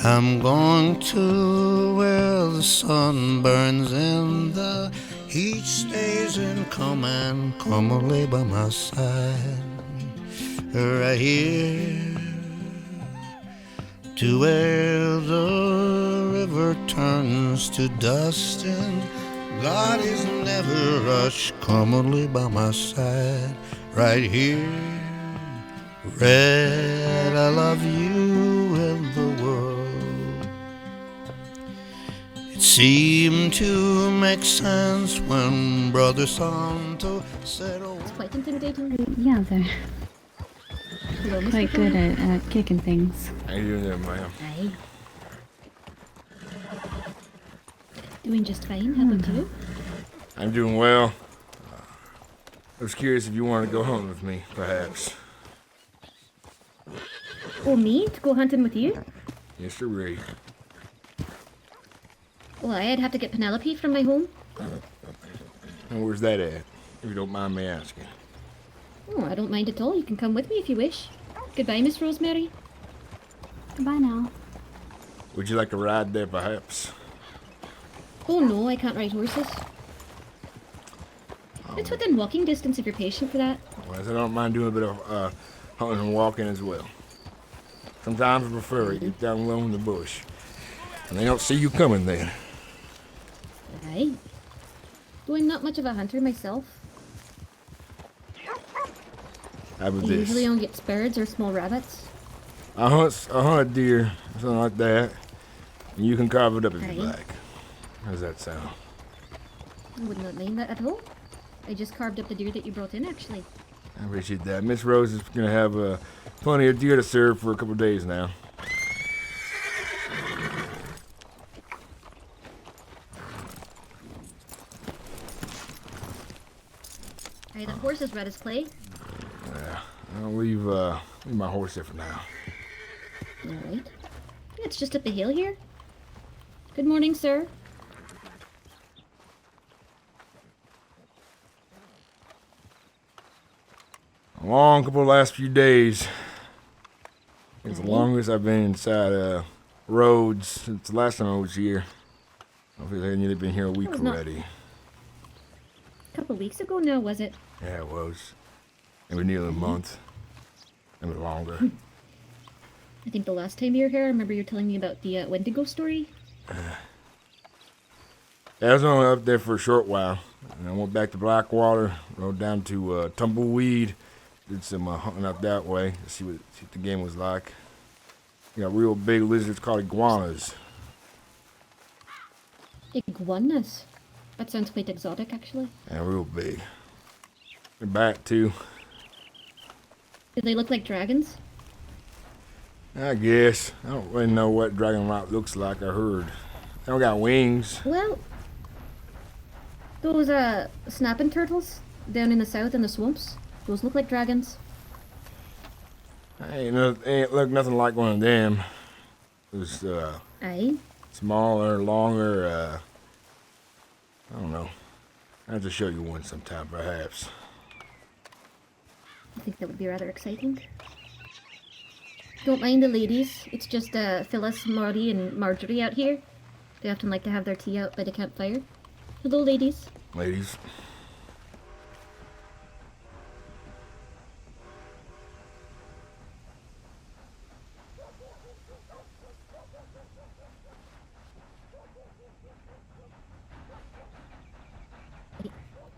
I'm going to where the sun burns and the heat stays in come and come lay by my side. Right here to where the river turns to dust and bodies never rush. Come lay by my side. Right here, Red, I love you and the world. It seemed to make sense when Brother Santo said, oh. It's quite intimidating. Yeah, they're Hello, Mr. quite good at kicking things. How you doing there, ma'am? Aye. Doing just fine. How about you? I'm doing well. I was curious if you wanted to go hunting with me, perhaps. Oh, me? To go hunting with you? Yes, sir, Ray. Well, I'd have to get Penelope from my home. And where's that at? If you don't mind me asking. Oh, I don't mind at all. You can come with me if you wish. Goodbye, Miss Rosemary. Goodbye now. Would you like a ride there, perhaps? Oh no, I can't ride horses. It's within walking distance if you're patient for that. Well, I don't mind doing a bit of hunting and walking as well. Sometimes I prefer it. Get down low in the bush. And they don't see you coming then. Aye. Though I'm not much of a hunter myself. How about I this? usually only get birds or small rabbits. I hunt a deer, something like that. And you can carve it up if you Aye. like. How's that sound? I would not mind that at all. I just carved up the deer that you brought in, actually. I appreciate that. Miss Rose is gonna have plenty of deer to serve for a couple of days now. Aye, that horse is red as clay. Yeah, I'll leave my horse there for now. Alright. Yeah, it's just up the hill here. Good morning, sir. A long couple of last few days. It's the Aye. longest I've been inside roads since the last time I was here. I feel like I've nearly been here a week was not- already. A couple weeks ago now, was it? Yeah, it was. It was nearly a month. It was longer. I think the last time you were here, I remember you telling me about the Wendigo story. Yeah, I was only up there for a short while. And I went back to Blackwater, rode down to Tumbleweed, did some hunting up that way to see what the game was like. You got real big lizards called iguanas. Iguanas. That sounds quite exotic, actually. Yeah, real big. They're back too. Do they look like dragons? I guess. I don't really know what dragonlight looks like, I heard. They don't got wings. Well, those snapping turtles down in the south in the swamps, those look like dragons. Ain't look nothing like one of them. It was Aye. smaller, longer, I don't know. I'll have to show you one sometime, perhaps. I think that would be rather exciting. Don't mind the ladies. It's just Phyllis, Marty, and Marjorie out here. They often like to have their tea out by the campfire. Hello, ladies. Ladies.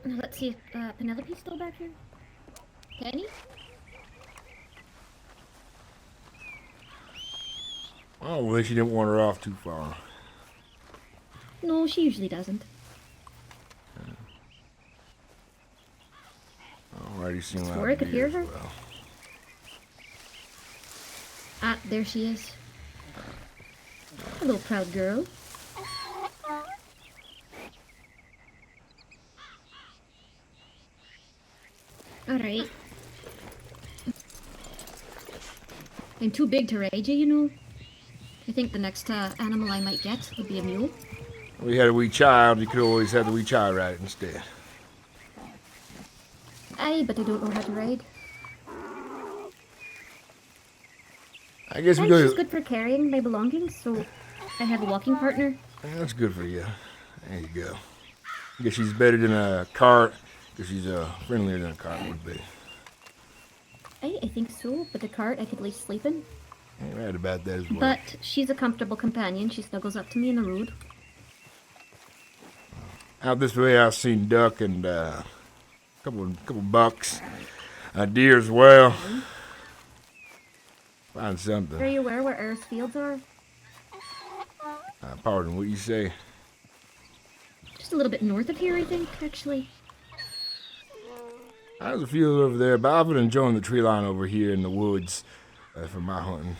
Now let's see if Penelope's still back here. Penny? Oh, well, she didn't wander off too far. No, she usually doesn't. Alrighty, seen a lot Swore I of could deer hear as her. well. Ah, there she is. Hello, proud girl. Alright. I'm too big to ride you, you know. I think the next animal I might get would be a mule. We had a wee child, you could always have the wee child ride it instead. Aye, but I don't know how to ride. I guess we She's go. good for carrying my belongings, so I have a walking partner. That's good for you. There you go. I guess she's better than a cart, because she's friendlier than a cart would be. I think so, but the cart I could at least sleep in. You're right about that as well. But she's a comfortable companion. She snuggles up to me in the road. Out this way, I've seen duck and couple bucks, a deer as well. Find Are something. you aware where Earth's fields are? Pardon, what you say? Just a little bit north of here, I think, actually. There's a field over there, but I've been enjoying the tree line over here in the woods for my hunting.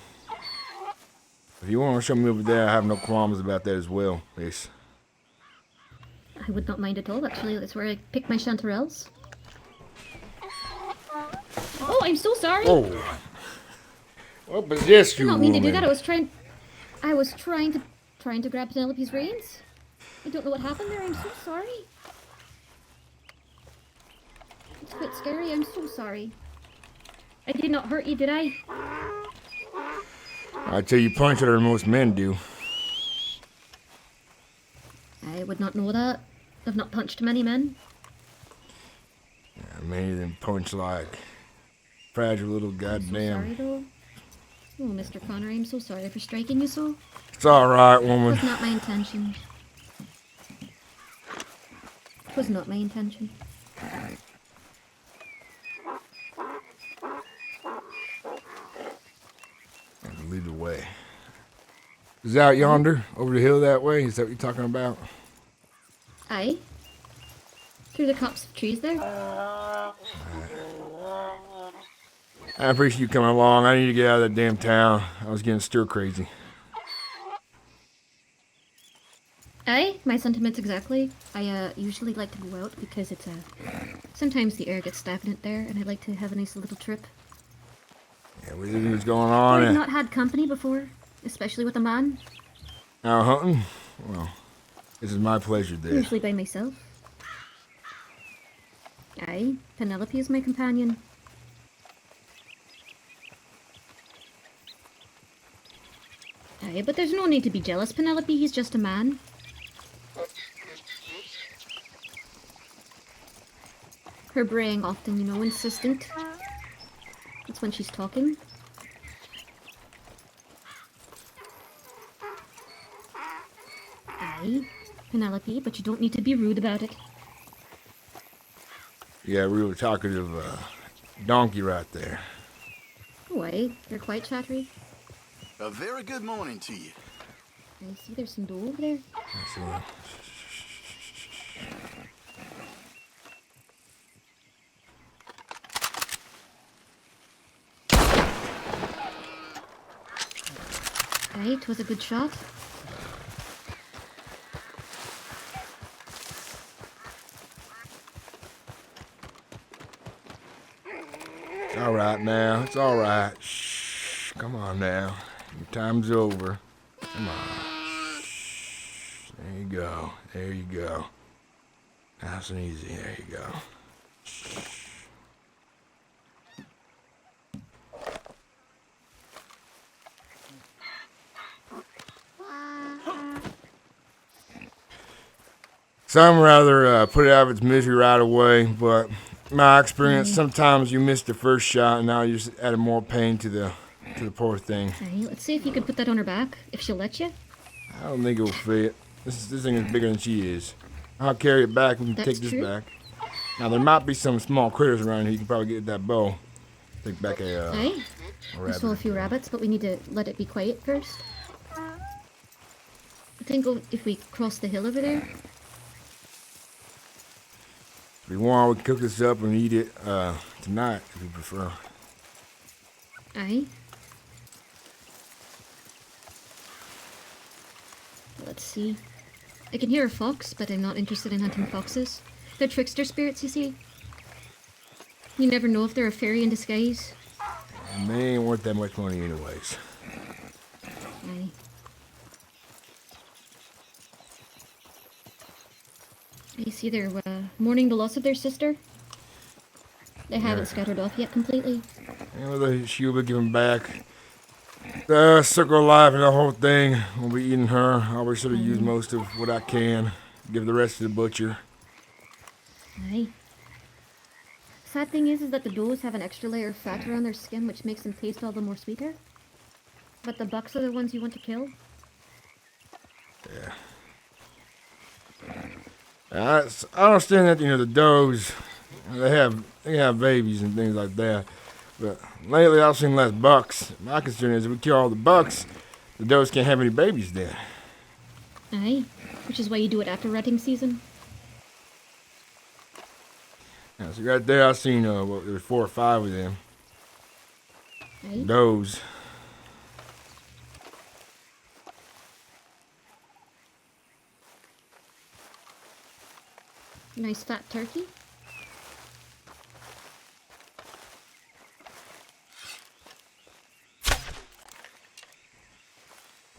If you want to show me over there, I have no qualms about that as well, Ace. I would not mind at all, actually. That's where I pick my chanterelles. Oh, I'm so sorry! Oh! What possessed I you, did not mean to do woman? that. I was trying to grab Penelope's reins. I don't know what happened there. I'm so sorry. It's quite scary. I'm so sorry. I did not hurt you, did I? I tell you, punch harder than most men do. I would not know that. I've not punched many men. Many of them punch like fragile little I'm goddamn. so sorry, though. Oh, Mr. Connor, I'm so sorry for striking you so. It's all right, It woman. was not my intention. It was not my intention. And lead the way. Is it out yonder, over the hill that way? Is that what you're talking about? Aye. Through the copse of trees there. I appreciate you coming along. I need to get out of that damn town. I was getting stir crazy. Aye, my sentiments exactly. I usually like to go out because it's sometimes the air gets stagnant there, and I like to have a nice little trip. Yeah, what's going on? I've not had company before, especially with a man. Out hunting? Well, this is my pleasure, there. Usually by myself. Aye, Penelope is my companion. Aye, but there's no need to be jealous, Penelope. He's just a man. Her braying often, insistent. That's when she's talking. Aye, Penelope, but you don't need to be rude about it. Yeah, real talkative donkey right there. Oh, aye, you're quite chattery. A very good morning to you. I see there's some dough over there. Let's see. Aye, 'twas a good shot. It's all right now. It's all right. Shh. Come on now. Your time's over. Come on. Shh. There you go. There you go. Nice and easy. There you go. Some rather put it out of its misery right away, but my experience, sometimes you miss the first shot, and now you're just adding more pain to the poor thing. Aye, let's see if you can put that on her back, if she'll let you. I don't think it'll fit. This thing is bigger than she is. I'll carry it back. We can That's take this true. back. Now there might be some small critters around here. You can probably get that bow. Take back a Aye, we rabbit. stole a few rabbits, but we need to let it be quiet first. I think if we cross the hill over there. If you want, we can cook this up and eat it tonight, if you prefer. Aye. Let's see. I can hear a fox, but I'm not interested in hunting foxes. They're trickster spirits, you see. You never know if they're a fairy in disguise. And they ain't worth that much money anyways. Aye. I see they're mourning the loss of their sister. They haven't scattered off yet completely. And whether she'll be given back, The circle of life and the whole thing. We'll be eating her. I always should have used most of what I can. Give the rest to the butcher. Aye. Sad thing is that the does have an extra layer of fat around their skin, which makes them taste all the more sweeter. But the bucks are the ones you want to kill. Yeah. I understand that, the does, they have babies and things like that. But lately I've seen less bucks. My concern is if we kill all the bucks, the does can't have any babies then. Aye. Which is why you do it after rutting season. Yeah, so right there I seen there was 4 or 5 of them. Aye. Does. Nice fat turkey.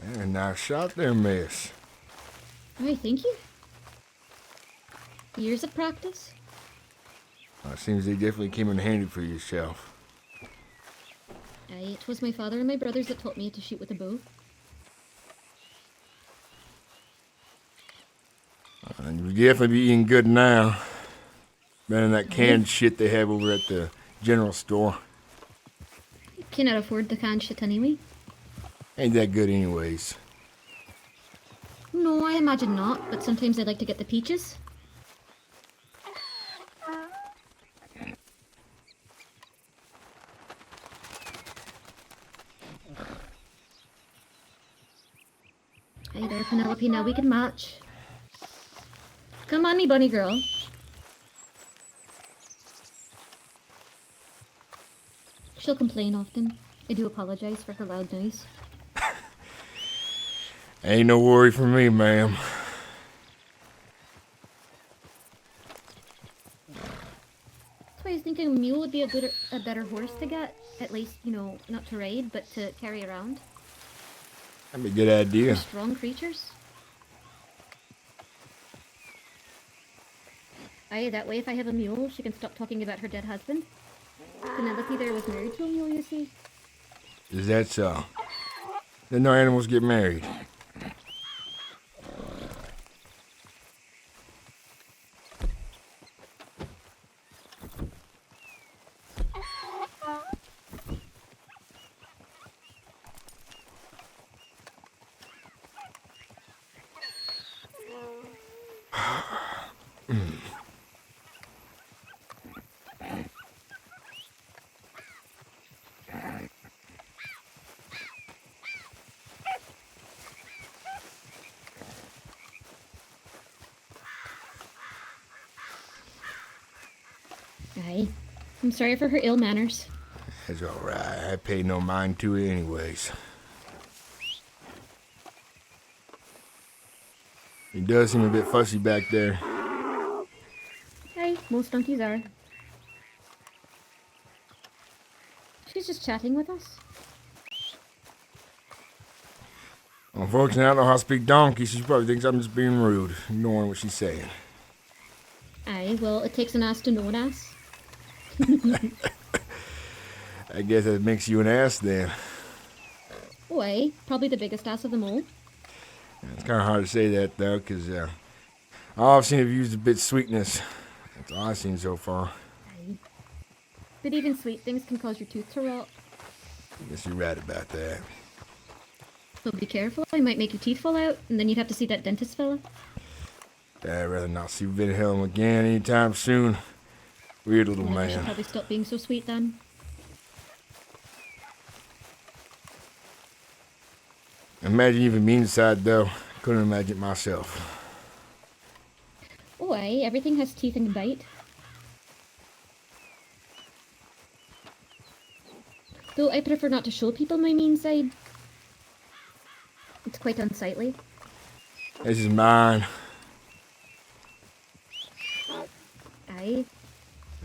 Man, nice shot there, miss. Aye, thank you. Years of practice. It seems they definitely came in handy for yourself. Aye, it was my father and my brothers that taught me to shoot with a bow. And you'll definitely be eating good now. Better than that canned shit they have over at the general store. Cannot afford the canned shit anyway. Ain't that good anyways. No, I imagine not, but sometimes I like to get the peaches. Hey there, Penelope, now we can match. Come on, me bunny girl. She'll complain often. I do apologize for her loud noise. Ain't no worry for me, ma'am. That's why I was thinking a mule would be a better horse to get. At least, not to ride, but to carry around. That'd be a good idea. They're strong creatures. Aye, that way if I have a mule, she can stop talking about her dead husband. Penelope there was married to a mule, you see. Is that so? Then no animals get married. Aye. I'm sorry for her ill manners. That's alright. I pay no mind to it anyways. He does seem a bit fussy back there. Aye, most donkeys are. She's just chatting with us. Unfortunately, I don't know how to speak donkey. She probably thinks I'm just being rude, ignoring what she's saying. Aye, well, it takes an ass to know an ass. I guess that makes you an ass then. Oh, aye, probably the biggest ass of them all. It's kind of hard to say that though, because all I've seen have used a bit sweetness. That's all I've seen so far. Aye. But even sweet things can cause your tooth to rot. I guess you're right about that. So be careful, I might make your teeth fall out, and then you'd have to see that dentist fella. I'd rather not see Wilhelm again anytime soon. Weird little I should man. probably stop being so sweet then. Imagine even me inside though. Couldn't imagine myself. Oh, aye, everything has teeth and bite. Though I prefer not to show people my mean side. It's quite unsightly. This is mine. Aye.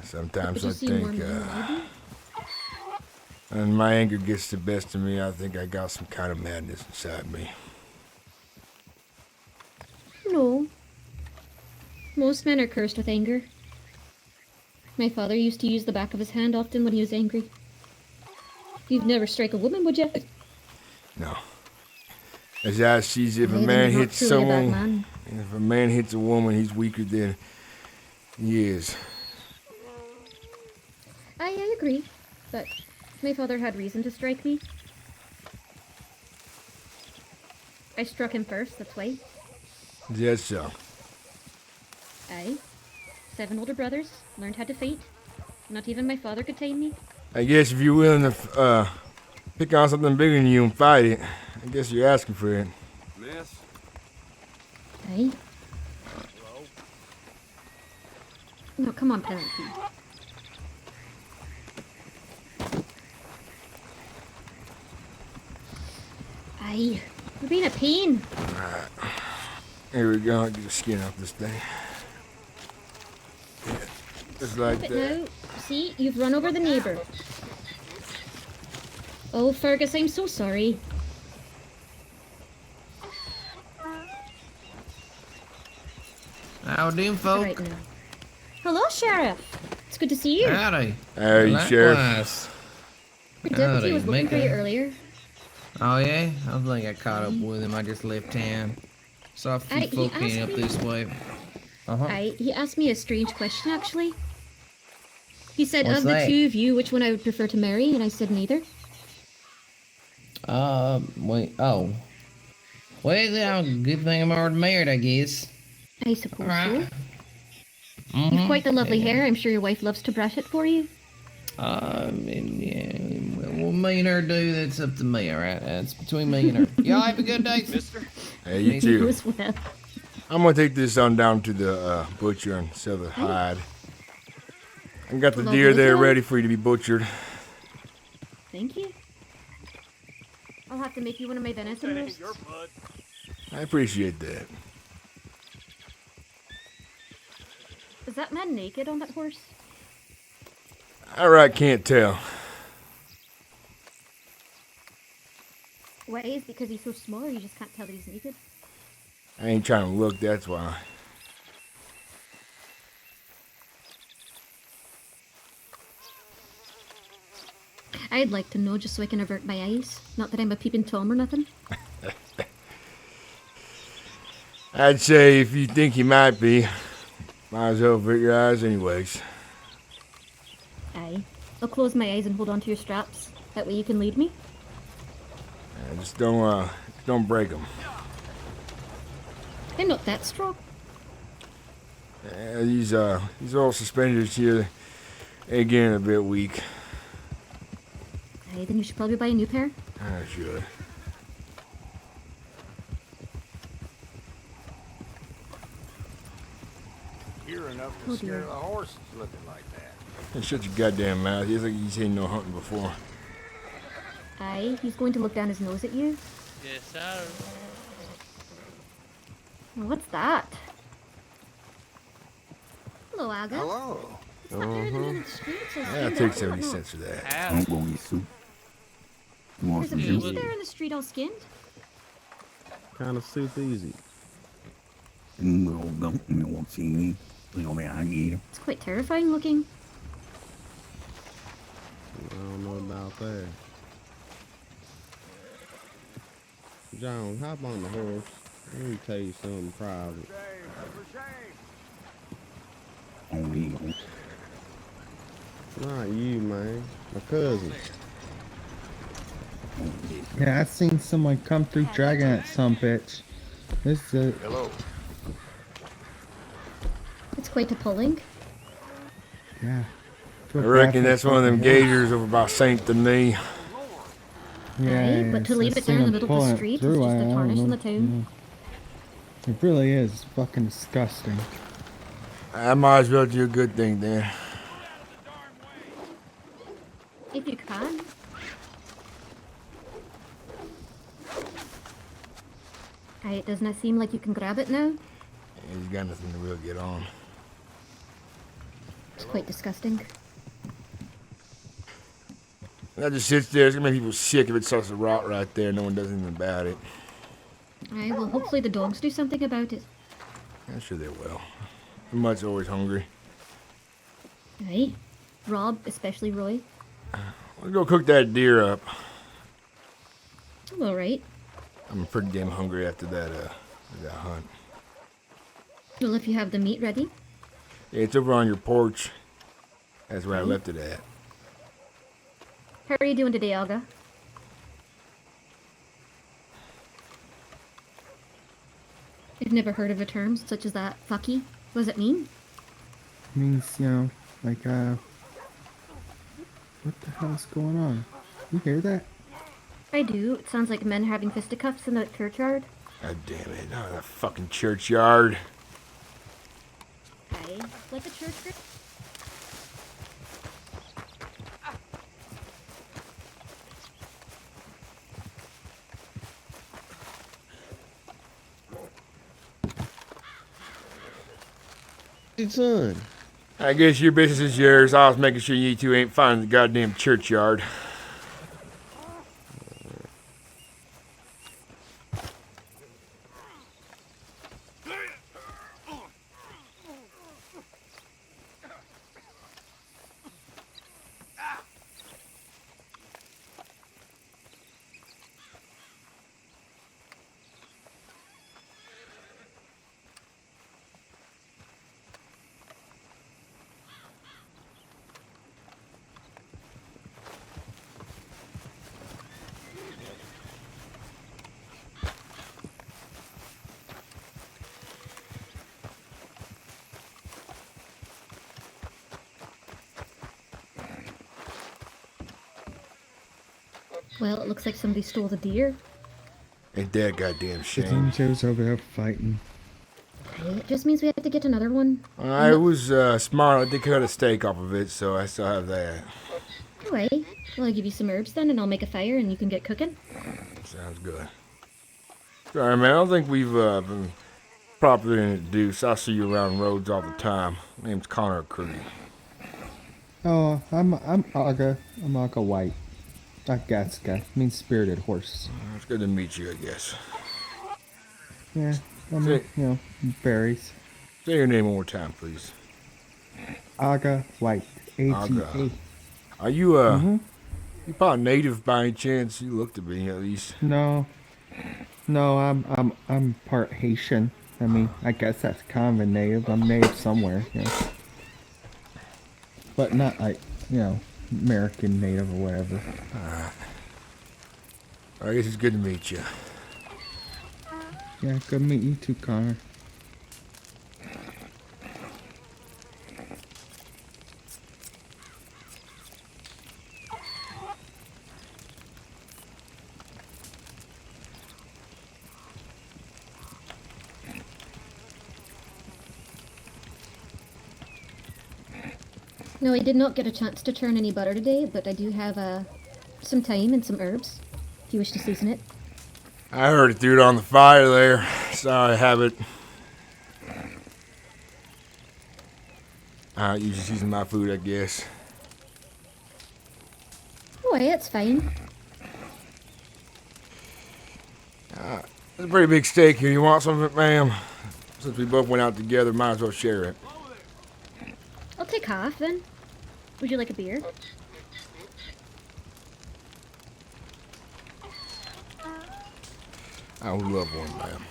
Sometimes But I you seem more think, mean than I do. when my anger gets the best of me, I think I got some kind of madness inside me. No. Most men are cursed with anger. My father used to use the back of his hand often when he was angry. You'd never strike a woman, would you? No. As I sees, if a Aye, then man you're not hits truly a bad someone, man. if a man hits a woman, he's weaker than he is. I agree, but my father had reason to strike me. I struck him first, that's why. Is that so? Aye. 7 older brothers, learned how to fight. Not even my father could tame me. I guess if you're willing to pick on something bigger than you and fight it, I guess you're asking for it. Miss? Aye. No, come on, Penelope. Aye. You're being a pain. Here we go. Get the skin off this thing. Yeah, just like But that. now, see, you've run over the neighbour. Oh, Fergus, I'm so sorry. How do, folk? Alright now. Hello, Sheriff. It's good to see you. Howdy. Hey, Sheriff. Likewise. Your deputy howdy, was looking for Mika. you earlier. Oh, yeah? I think I caught up with him. I just left town. Saw a few He folk asked getting up me- this way. Uh-huh. He asked me a strange question, actually. He said, What's of the that? 2 of you, which one I would prefer to marry, and I said neither. Wait, oh. Well, then, good thing I'm already married, I guess. I suppose Alright. so. You've quite the lovely hair. I'm sure your wife loves to brush it for you. Yeah, well, me and her do, that's up to me, alright? That's between me and her. Y'all have a good day. Mister? Hey, you You too. You as well. I'm gonna take this on down to the butcher and sell the hide. I got the Lovely deer there fellow. ready for you to be butchered. Thank you. I'll have to make you one of my venison roasts. I appreciate that. Is that man naked on that horse? Alright, can't tell. Why? Is it because he's so small, or you just can't tell that he's naked? I ain't trying to look, that's why. I'd like to know just so I can avert my eyes. Not that I'm a peeping Tom or nothing. I'd say if you think you might be, might as well avert your eyes anyways. Aye. I'll close my eyes and hold on to your straps. That way you can lead me. Just don't break them. I'm not that strong. These old suspenders here, they getting a bit weak. Aye, then you should probably buy a new pair. I should. You're enough Oh, to scare dear. the horses looking like that. Hey, shut your goddamn mouth. He's like he's seen no hunting before. Aye, he's going to look down his nose at you. Yes, sir. Well, what's that? Hello, Aga. Hello. It's not there in the middle of the street. It says I'll skinned take out, 70 whatnot. cents for that. How? I'm gonna eat soup. You want There's a some beast juice? there in the street all skinned. Kind of soup easy. No, don't you want to see me? You know, man, I eat 'em. It's quite terrifying looking. I don't know about that. John, hop on the horse. Let me tell you something private. On eat 'em. Not you, man. My cousin. Yeah, I seen someone come through dragging at some bitch. This is Hello. It's quite appalling. yeah. I reckon that's one of them gazers over by Saint Denis. Yeah, Aye, but to yes, leave I it there seen in the him middle of pulling the it street is through, just I a don't tarnish on know. the town. Yeah. It really is fucking disgusting. I might as well do a good thing then. If you can. Aye, it doesn't seem like you can grab it now. He's got nothing to really get on. It's quite disgusting. That just sits there. It's gonna make people sick if it starts to rot right there. No one does anything about it. Aye, well, hopefully the dogs do something about it. I'm sure they will. The mutt's always hungry. Aye. Rob, especially Roy. Let's go cook that deer up. I'm alright. I'm pretty damn hungry after that hunt. Well, if you have the meat ready. Yeah, it's over on your porch. That's where I Okay. left it at. How are you doing today, Olga? I've never heard of a term such as that. Fucky. What does it mean? Means, you know, like, what the hell's going on? You hear that? I do. It sounds like men having fisticuffs in the churchyard. God damn it. Oh, that fucking churchyard. Aye. Like a church group? Son. I guess your business is yours. I was making sure you two ain't finding the goddamn churchyard. Well, it looks like somebody stole the deer. Ain't that goddamn The shame. Joe's over there fighting. Aye, it just means we have to get another one. I was smart. They cut a steak off of it, so I still have that. Anyway, well, I'll give you some herbs then, and I'll make a fire, and you can get cooking. Sounds good. Sorry, man. I don't think we've been properly introduced. I see you around roads all the time. My name's Connor Curry. Oh, I'm Aga. I'm Aga White. Gatska. Means spirited horse. It's good to meet you, I guess. Yeah, Say- you know, berries. Say your name one more time, please. Aga White. Aga. AGA. Are you you probably native by any chance? You look to be at least. No, I'm part Haitian. I mean, I guess that's kind of a native. I'm native somewhere, you know. But not like, you know, American native or whatever. I guess it's good to meet you. Yeah, good to meet you too, Connor. No, I did not get a chance to churn any butter today, but I do have some thyme and some herbs, if you wish to season it. I heard it threw it on the fire there. Sorry, I have it. You just using my food, I guess. Oh, yeah, it's fine. It's a pretty big steak here. You want some of it, ma'am? Since we both went out together, might as well share it. I'll take half then. Would you like a beer? I would love one, ma'am.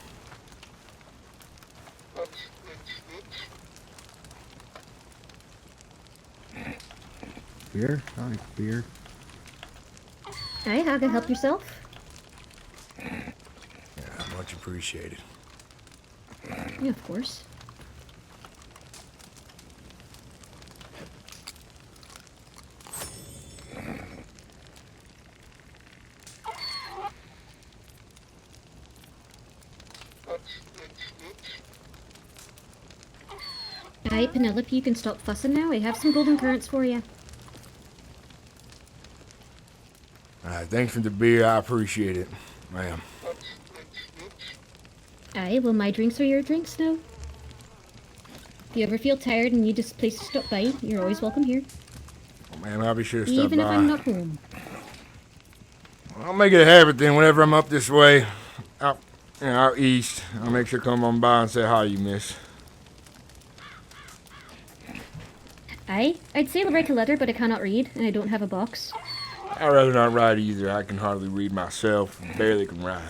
Beer? I like beer. Aye, Haga, help yourself. Yeah, much appreciated. Yeah, of course. Aye, Penelope, you can stop fussing now. I have some golden currants for you. Thanks for the beer. I appreciate it, ma'am. Aye, well, my drinks are your drinks now. If you ever feel tired and need a place to stop by, you're always welcome here. Oh, ma'am, I'll be sure to stop Even by. if I'm not home. I'll make it a habit then. Whenever I'm up this way, out east, I'll make sure to come on by and say hi, you miss. Aye, I'd say write a letter, but I cannot read, and I don't have a box. I'd rather not write either. I can hardly read myself. Barely can write.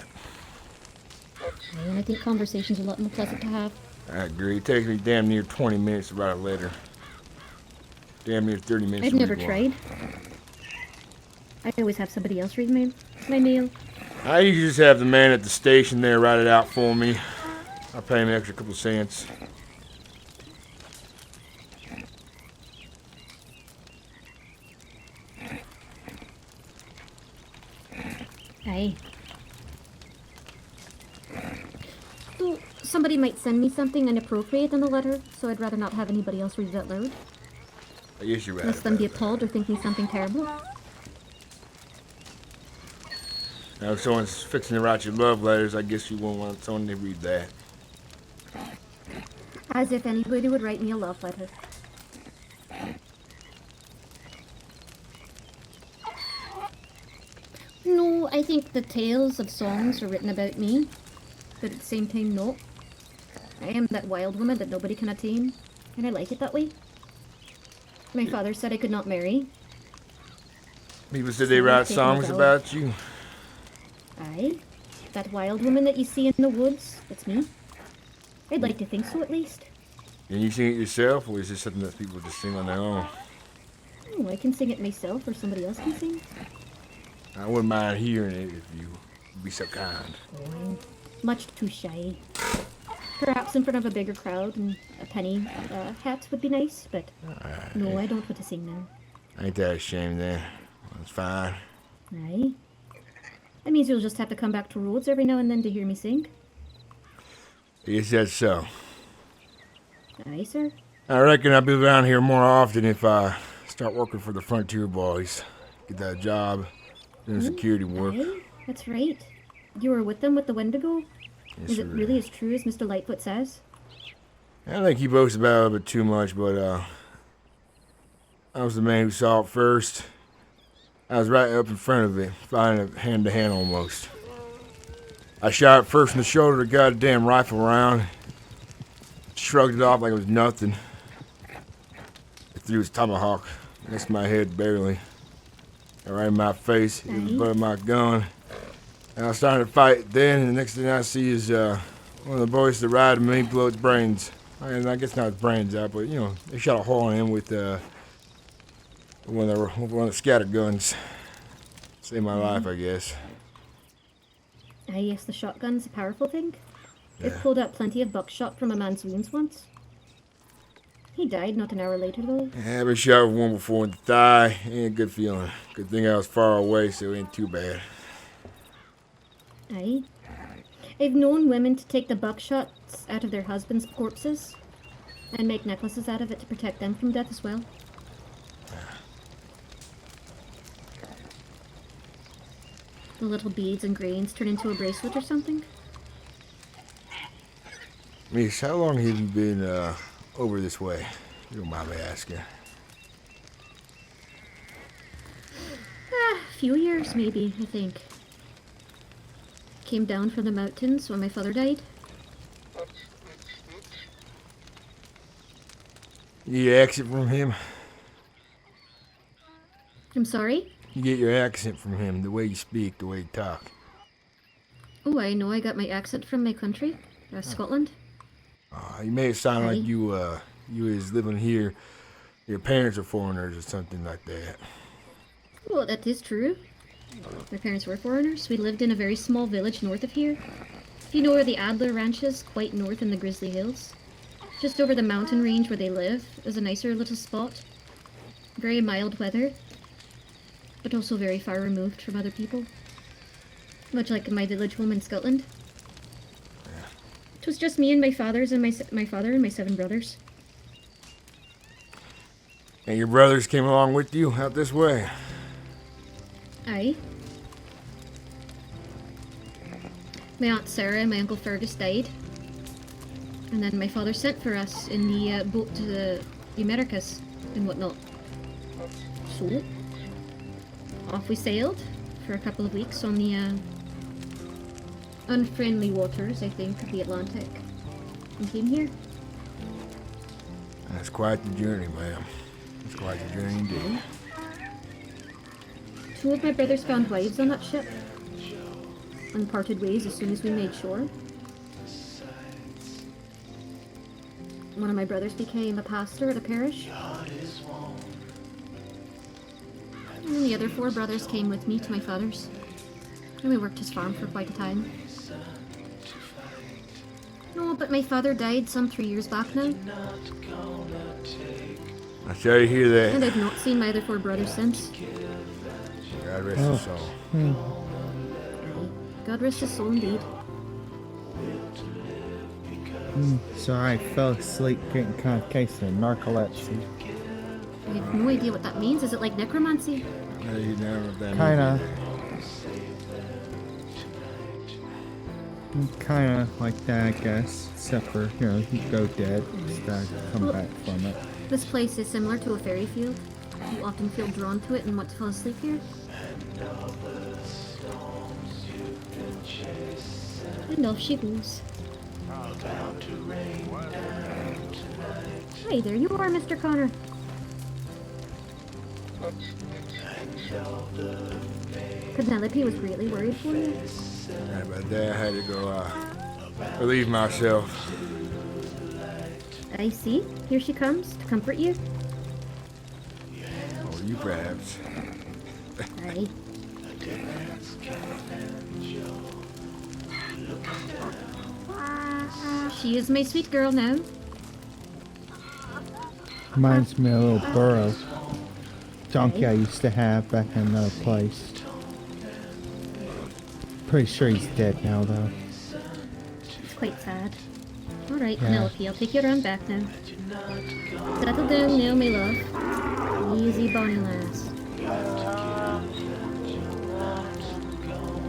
And I think conversation's a lot more pleasant to have. I agree. It takes me damn near 20 minutes to write a letter. Damn near 30 minutes I've to never read one. tried. I always have somebody else read my mail. I usually just have the man at the station there write it out for me. I pay him an extra couple cents. Aye. So, somebody might send me something inappropriate in the letter, so I'd rather not have anybody else read it out loud. I guess you're right. Lest them be appalled or think me something terrible. Now, if someone's fixing to write you love letters, I guess you won't want someone to read that. As if anybody would write me a love letter. No, I think the tales of songs are written about me, but at the same time, no. I am that wild woman that nobody can attain, and I like it that way. My father said I could not marry. People said they write songs about you. Aye, that wild woman that you see in the woods, that's me. I'd like to think so, at least. And you sing it yourself, or is this something that people just sing on their own? Oh, I can sing it myself, or somebody else can sing. I wouldn't mind hearing it if you would be so kind. Oh, I'm much too shy. Perhaps in front of a bigger crowd and a penny hat would be nice, but no, I don't want to sing now. Ain't that a shame then? That's fine. Aye. That means you'll just have to come back to Rhodes every now and then to hear me sing. I guess that's so. Aye, sir. I reckon I'll be around here more often if I start working for the Frontier Boys. Get that job, doing security work. Aye, that's right. You were with them with the Wendigo? Yes, Is it sir. really as true as Mr. Lightfoot says? I think he boasts about it a little bit too much, but I was the man who saw it first. I was right up in front of it, flying it hand to hand almost. I shot it first in the shoulder, the goddamn rifle round. Shrugged it off like it was nothing. He threw his tomahawk against my head barely. Got right in my face. It was the butt of my gun. And I was starting to fight then, and the next thing I see is one of the boys that ride me blow its brains. And I guess not his brains out, but you know, they shot a hole in him with one of the scatter guns. Saved my life, I guess. Aye, yes, the shotgun's a powerful thing. Yeah. It pulled out plenty of buckshot from a man's wounds once. He died not an hour later, though. Yeah, I've been shot with one before in the thigh. Ain't a good feeling. Good thing I was far away, so it ain't too bad. Aye. I've known women to take the buckshots out of their husbands' corpses and make necklaces out of it to protect them from death as well. The little beads and grains turn into a bracelet or something. Miss, how long have you been over this way? You don't mind me asking. A few years, maybe, I think. Came down from the mountains when my father died. You get your accent from him? I'm sorry? You get your accent from him, the way you speak, the way you talk. Oh, I know I got my accent from my country, Scotland. You made it sound like Aye. you was living here. Your parents are foreigners or something like that. Well, that is true. My parents were foreigners. We lived in a very small village north of here. If you know where the Adler Ranch is, quite north in the Grizzly Hills. Just over the mountain range where they live is a nicer little spot. Very mild weather, but also very far removed from other people. Much like my village home in Scotland. It was just me and my father and my 7 brothers. And your brothers came along with you out this way? Aye. My Aunt Sarah and my Uncle Fergus died. And then my father sent for us in the boat to the Americas and whatnot. So, off we sailed for a couple of weeks on the unfriendly waters, I think, of the Atlantic. And came here. That's quite the journey, ma'am. It's quite the journey indeed. Two of my brothers found wives on that ship and parted ways as soon as we made shore. One of my brothers became a pastor at a parish. And then the other 4 brothers came with me to my father's. And we worked his farm for quite a time. No, but my father died some 3 years back now. I'm sorry to hear And that. I've not seen my other 4 brothers since. God rest his soul. God rest his soul indeed. Sorry, I fell asleep getting kind of case of narcolepsy. I have no idea what that means. Is it like necromancy? No, you never done Kinda. Kinda like that, I guess. Except for, you know, you go dead, start to come Well- back from it. This place is similar to a fairy field. You often feel drawn to it and want to fall asleep here. And off she goes. Hi, there you are, Mr. Connor. Penelope was greatly worried for you. Right about that, I had to go relieve myself. I see. Here she comes to comfort you. Or you perhaps. Aye. She is my sweet girl now. Reminds me of a little burro donkey I used to have back in another place. Pretty sure he's dead now, though. It's quite sad. Alright, Yeah. Penelope, I'll take you around back now. Settle down now, my love. Easy, bonny lass.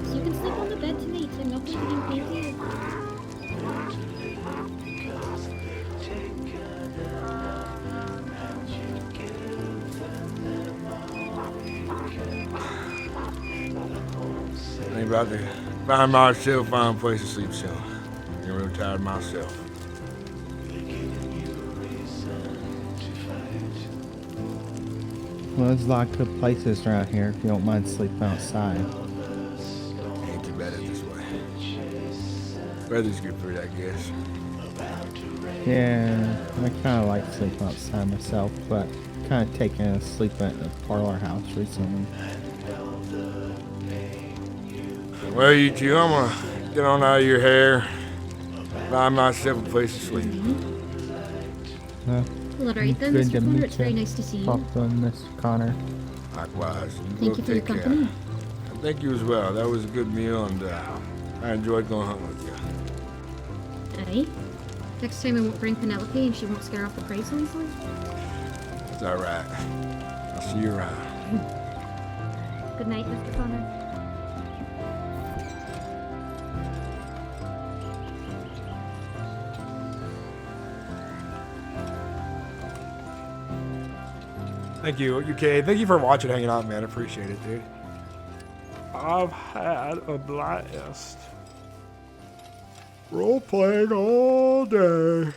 So you can sleep on the bed tonight. I'm not going to be you. I'm about to find myself, find a place to sleep soon. I'm real tired myself. Well, there's a lot of good places around here if you don't mind sleeping outside. Ain't too bad at this way. Weather's good for it, I guess. Yeah, I kind of like sleeping outside myself, but kind of taking a sleep at the parlor house recently. Well, you two, I'm gonna get on out of your hair, find myself a place to sleep. Uh, Well, alright then, Good Mr. to Connor. meet It's very you. nice to see you. talk to Mr. Connor. Likewise. Thank you for your take care. company. And thank you as well. That was a good meal, and I enjoyed going hunting with you. Aye. Next time I won't bring Penelope and she won't scare off the prey so easily. It's all right. I'll see you around. Good night, Mr. Connor. Thank you, UK. Thank you for watching, hanging out, man. Appreciate it, dude. I've had a blast. Role playing all day.